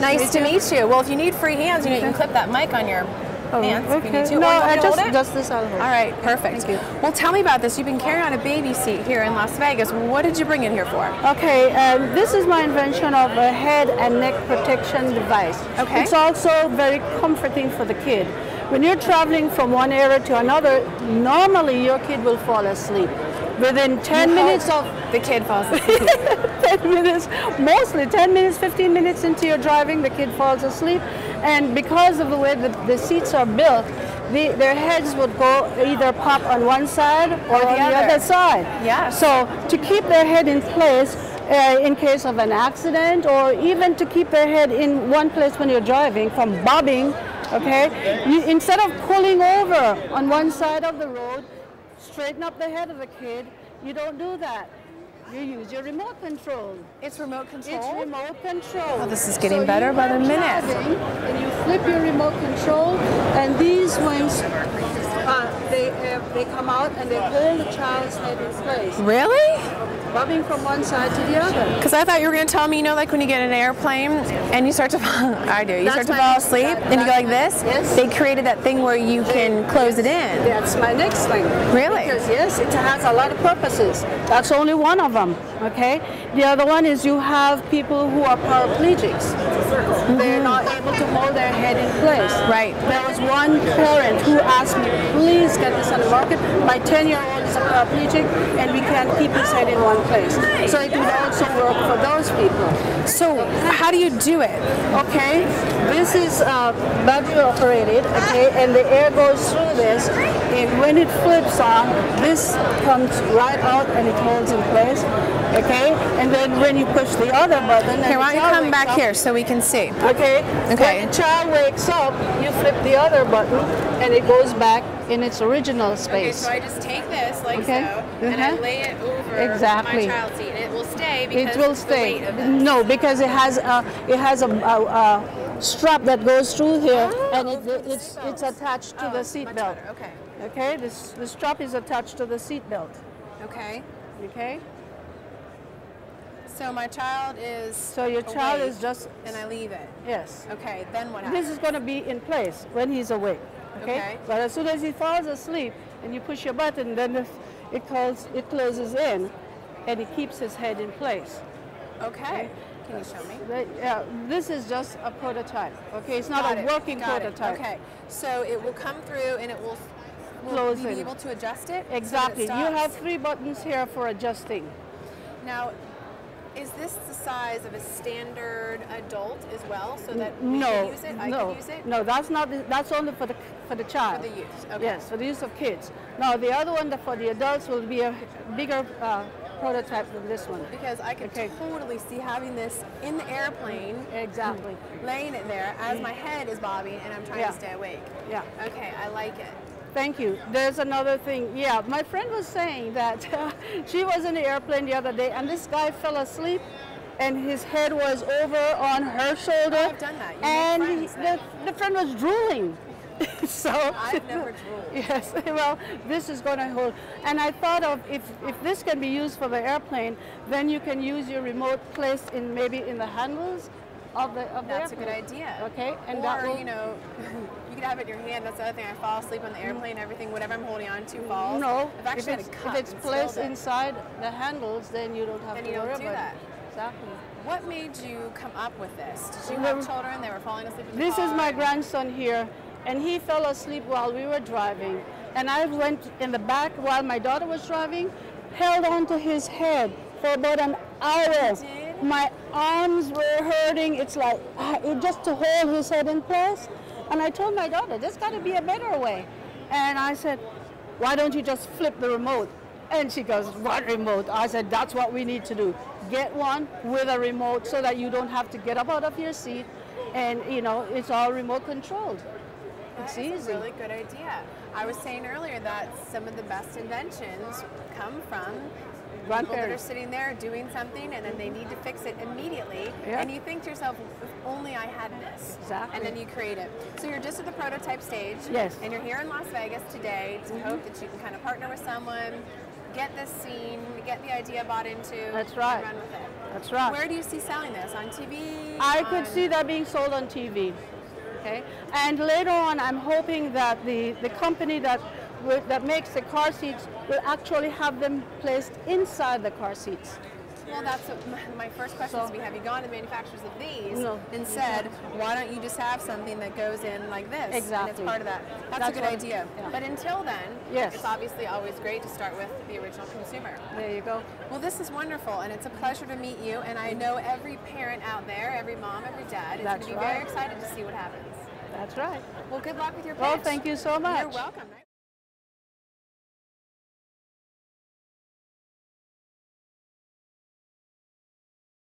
Nice to meet you. Well, if you need free hands, you can clip that mic on your pants if you need to. No, I just this I'll hold. All right, perfect. Thank you. Well, tell me about this. You've been carrying on a baby seat here in Las Vegas. What did you bring it here for? Okay, this is my invention of a head and neck protection device. Okay. It's also very comforting for the kid. When you're traveling from one area to another, normally your kid will fall asleep. Within 10 minutes of the kid falls asleep. 10 minutes, mostly 10 minutes, 15 minutes into your driving, the kid falls asleep. And because of the way the seats are built, their heads would go either pop on one side or on the other side. Yeah. So to keep their head in place in case of an accident, or even to keep their head in one place when you're driving from bobbing, okay? Instead of pulling over on one side of the road, straighten up the head of the kid, you don't do that. You use your remote control. It's remote control? It's remote control. Oh, this is getting better by the minute. And you flip your remote control, and these wings, they come out and they hold the child's head in place. Really? Bobbing from one side to the other. Because I thought you were going to tell me, you know, like when you get in an airplane and you start to fall, I do, you start to fall asleep and you go like this? Yes. They created that thing where you can close it in. That's my next thing. Really? Because yes, it has a lot of purposes. That's only one of them, okay? The other one is you have people who are paraplegics. They're not able to hold their head in place. Right. There was one parent who asked me, please get this on the market. My 10-year-old is a paraplegic and we can't keep his head in one place. So it would also work for those people. So how do you do it? Okay, this is battery operated, okay, and the air goes through this, and when it flips on, this comes right out and it holds in place, okay, and then when you push the other button, Here, why don't you come back here so we can see? Okay. Okay. When the child wakes up, you flip the other button, and it goes back in its original space. Okay, so I just take this like Okay. so, and I lay it over Exactly. my child's seat, and it will stay because It will of the stay. weight of this. No, because it has a strap that goes through here, and it's attached to the seat belt. Okay. Okay, the strap is attached to the seat belt. Okay. Okay. So my child is So your child awake, is just and I leave it. yes. Okay, then what happens? This is going to be in place when he's awake. Okay? Okay. But as soon as he falls asleep and you push your button, then it closes in, and it keeps his head in place. Okay. Can you show me? This is just a prototype. Okay, it's not Got a it, working got it. prototype. Okay, so it will come through and it will Close we be in. able to adjust it? so that it Exactly. You stops? have 3 buttons here for adjusting. Now, is this the size of a standard adult as well, so that we No, can use it? I no, can use it? no. That's not. That's only for the child. For the use. Okay. Yes, for the use of kids. Now the other one for the adults will be a bigger prototype than this one. Because I could totally see having this in the airplane, Exactly. laying it there as my head is bobbing and I'm trying Yeah. to stay awake. Yeah. Okay, I like it. Thank you. There's another thing. Yeah, my friend was saying that she was in the airplane the other day, and this guy fell asleep, and his head was over on her shoulder. Oh, I've done that. You make and friends then. the friend was drooling. So I've never drooled. Yes, well, this is going to hold. And I thought of if this can be used for the airplane, then you can use your remote placed in maybe in the handles of the That's a airplane. good idea. Okay, and or, that will, you know, you could have it in your hand. That's the other thing. I fall asleep on the airplane, everything, whatever I'm holding on to falls. no, I've actually had a cup if it's and placed spilled it. inside the handles, then you don't have Then to you don't worry do about that. it. Exactly. What made you come up with this? Did you Well, have children? They were falling asleep in the This car? is my grandson here, and he fell asleep while we were driving. And I went in the back while my daughter was driving, held onto his head for about an hour. did? My arms were hurting. It's like just to hold his head in place. And I told my daughter, there's got to be a better way. And I said, why don't you just flip the remote? And she goes, what remote? I said, that's what we need to do. Get one with a remote so that you don't have to get up out of your seat, and you know, it's all remote controlled. It's That is easy. a really good idea. I was saying earlier that some of the best inventions come from people that are Grandparents. sitting there doing something and then they need to fix it immediately. Yeah. And you think to yourself, if only I had this. Exactly. And then you create it. So you're just at the prototype stage. Yes. And you're here in Las Vegas today to hope that you can kind of partner with someone, get this seen, get the idea bought into, That's right. and run with it. That's right. Where do you see selling this? On TV? I could see that being sold on TV. Okay, and later on, I'm hoping that the company that makes the car seats will actually have them placed inside the car seats. Well, that's what my first question is. Have you gone to the manufacturers of these No. and said, why don't you just have something that goes in like this? Exactly. And it's part of that. That's a good what- idea. yeah. But until then, Yes. it's obviously always great to start with the original consumer. There you go. Well, this is wonderful, and it's a pleasure to meet you. And I know every parent out there, every mom, every dad is going That's to be right. very excited to see what happens. That's right. Well, good luck with your pitch. Well, thank you so much. You're welcome.